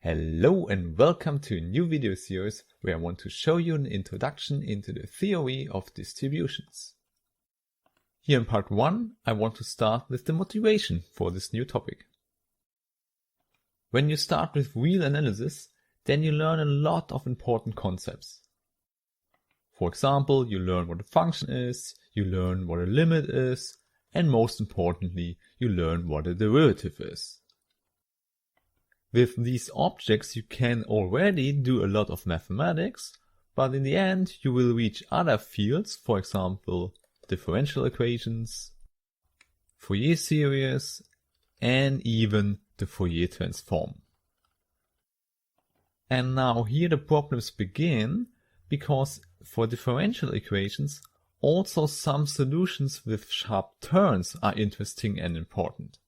Hello and welcome to a new video series where I want to show you an introduction into the theory of distributions. Here in part 1, I want to start with the motivation for this new topic. When you start with real analysis, then you learn a lot of important concepts. For example, you learn what a function is, you learn what a limit is, and most importantly, you learn what a derivative is. With these objects you can already do a lot of mathematics, but in the end you will reach other fields, for example differential equations, Fourier series, and even the Fourier transform. And now here the problems begin, because for differential equations also some solutions with sharp turns are interesting and important.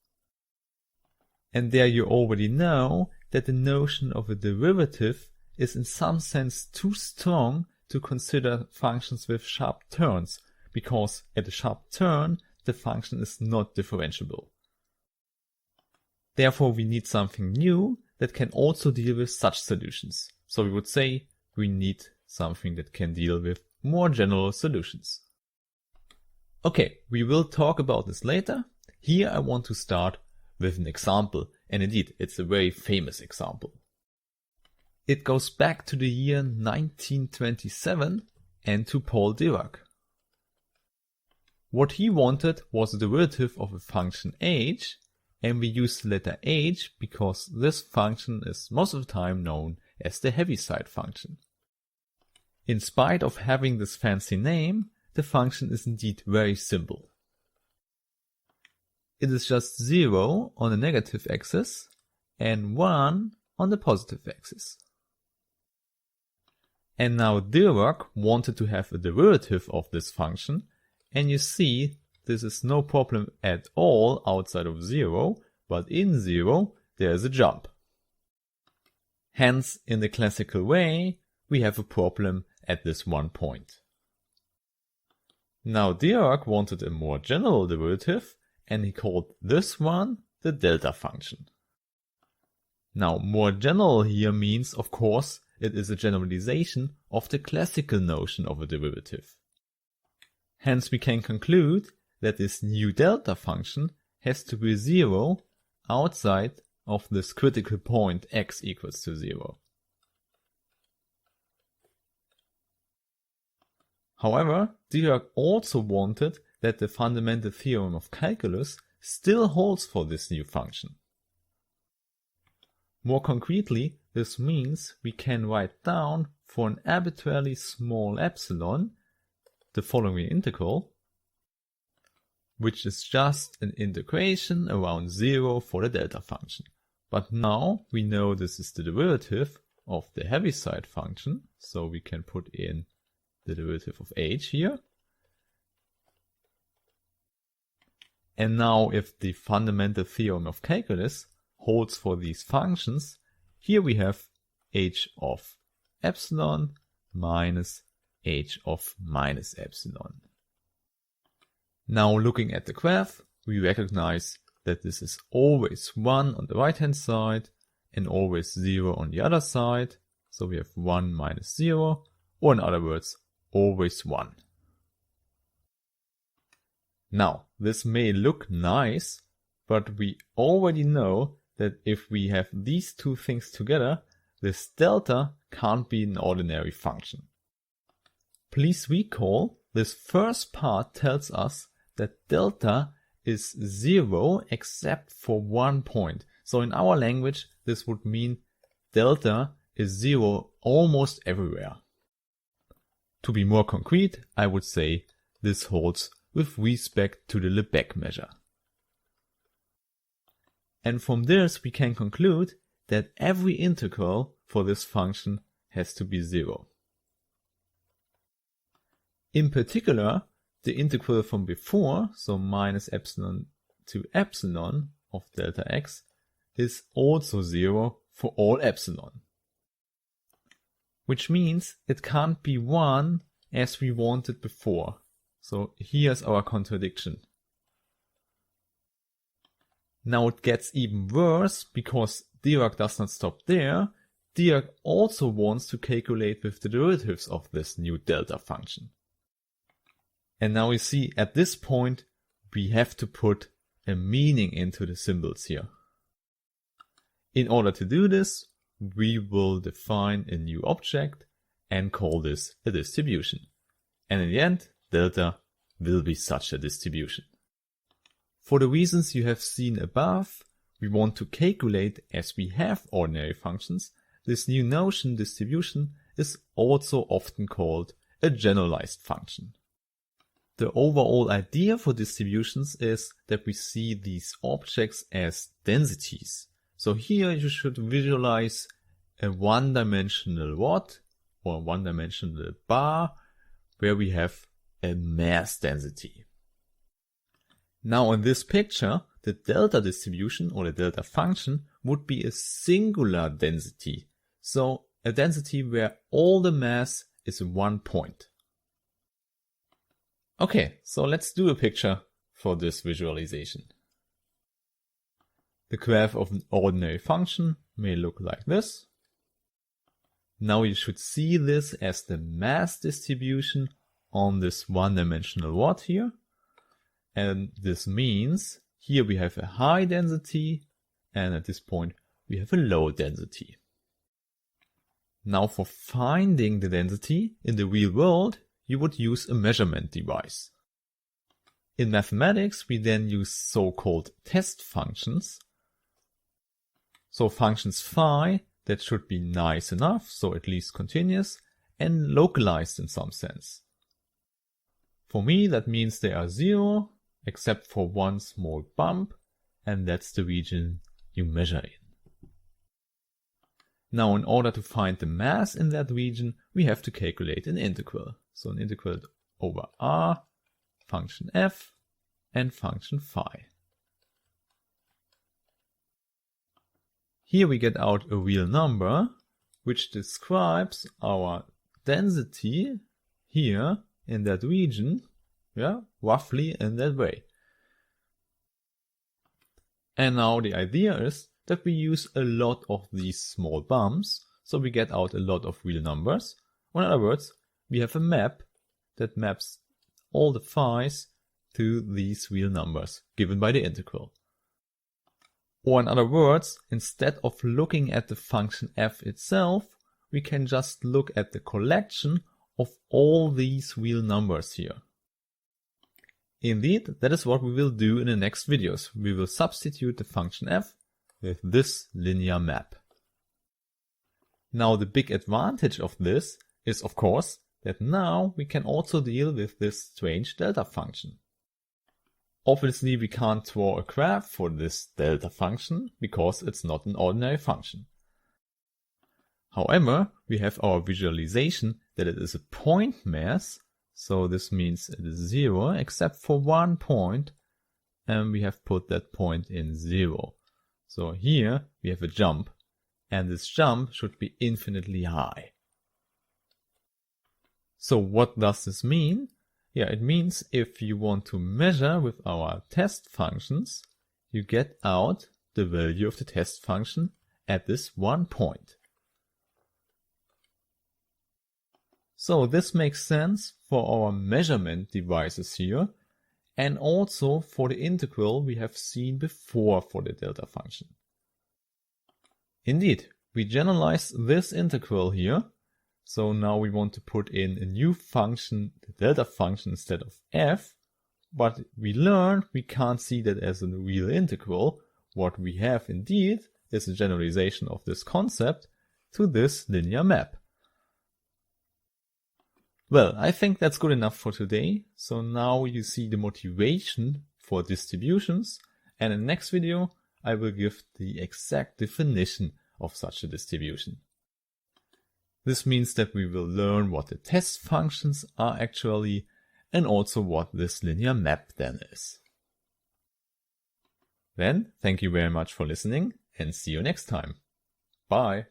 And there you already know that the notion of a derivative is in some sense too strong to consider functions with sharp turns, because at a sharp turn the function is not differentiable. Therefore we need something new that can also deal with such solutions. So we would say we need something that can deal with more general solutions. Okay, we will talk about this later. Here I want to start with an example, and indeed it's a very famous example. It goes back to the year 1927 and to Paul Dirac. What he wanted was a derivative of a function h, and we use the letter h because this function is most of the time known as the Heaviside function. In spite of having this fancy name, the function is indeed very simple. It is just 0 on the negative axis and 1 on the positive axis. And now Dirac wanted to have a derivative of this function, and you see this is no problem at all outside of 0, but in 0 there is a jump. Hence, in the classical way, we have a problem at this one point. Now Dirac wanted a more general derivative, and he called this one the delta function. Now, more general here means, of course, it is a generalization of the classical notion of a derivative. Hence we can conclude that this new delta function has to be 0 outside of this critical point x equals to 0. However, Dirac also wanted that the fundamental theorem of calculus still holds for this new function. More concretely, this means we can write down for an arbitrarily small epsilon the following integral, which is just an integration around 0 for the delta function. But now we know this is the derivative of the Heaviside function, so we can put in the derivative of h here. And now if the fundamental theorem of calculus holds for these functions, here we have h of epsilon minus h of minus epsilon. Now looking at the graph, we recognize that this is always 1 on the right hand side and always 0 on the other side. So we have 1 minus 0, or in other words, always 1. Now, this may look nice, but we already know that if we have these two things together, this delta can't be an ordinary function. Please recall, this first part tells us that delta is 0 except for one point. So in our language, this would mean delta is 0 almost everywhere. To be more concrete, I would say this holds with respect to the Lebesgue measure. And from this we can conclude that every integral for this function has to be 0. In particular, the integral from before, so minus epsilon to epsilon of delta x, is also 0 for all epsilon. Which means it can't be 1 as we wanted before. So here's our contradiction. Now it gets even worse because Dirac does not stop there. Dirac also wants to calculate with the derivatives of this new delta function. And now we see at this point we have to put a meaning into the symbols here. In order to do this, we will define a new object and call this a distribution. And in the end, delta will be such a distribution. For the reasons you have seen above, we want to calculate as we have ordinary functions. This new notion, distribution, is also often called a generalized function. The overall idea for distributions is that we see these objects as densities. So here you should visualize a one-dimensional rod or one-dimensional bar where we have a mass density. Now in this picture, the delta distribution or the delta function would be a singular density. So a density where all the mass is in one point. Okay, so let's do a picture for this visualization. The graph of an ordinary function may look like this. Now you should see this as the mass distribution on this one-dimensional rod here. And this means here we have a high density and at this point we have a low density. Now for finding the density in the real world, you would use a measurement device. In mathematics, we then use so-called test functions. So functions phi that should be nice enough, so at least continuous, and localized in some sense. For me, that means they are zero, except for one small bump, and that's the region you measure in. Now, in order to find the mass in that region, we have to calculate an integral. So an integral over r, function f, and function phi. Here we get out a real number, which describes our density here in that region, roughly in that way. And now the idea is that we use a lot of these small bumps, so we get out a lot of real numbers. Or in other words, we have a map that maps all the phi's to these real numbers given by the integral. Or in other words, instead of looking at the function f itself, we can just look at the collection of all these real numbers here. Indeed, that is what we will do in the next videos. We will substitute the function f with this linear map. Now the big advantage of this is of course that now we can also deal with this strange delta function. Obviously we can't draw a graph for this delta function because it's not an ordinary function. However, we have our visualization that it is a point mass, so this means it is zero except for one point, and we have put that point in 0. So here we have a jump, and this jump should be infinitely high. So what does this mean? Yeah, it means if you want to measure with our test functions, you get out the value of the test function at this one point. So this makes sense for our measurement devices here, and also for the integral we have seen before for the delta function. Indeed, we generalize this integral here. So now we want to put in a new function, the delta function, instead of f, but we learned we can't see that as a real integral. What we have indeed is a generalization of this concept to this linear map. Well, I think that's good enough for today. So now you see the motivation for distributions, and in the next video I will give the exact definition of such a distribution. This means that we will learn what the test functions are actually, and also what this linear map then is. Then, thank you very much for listening, and see you next time. Bye!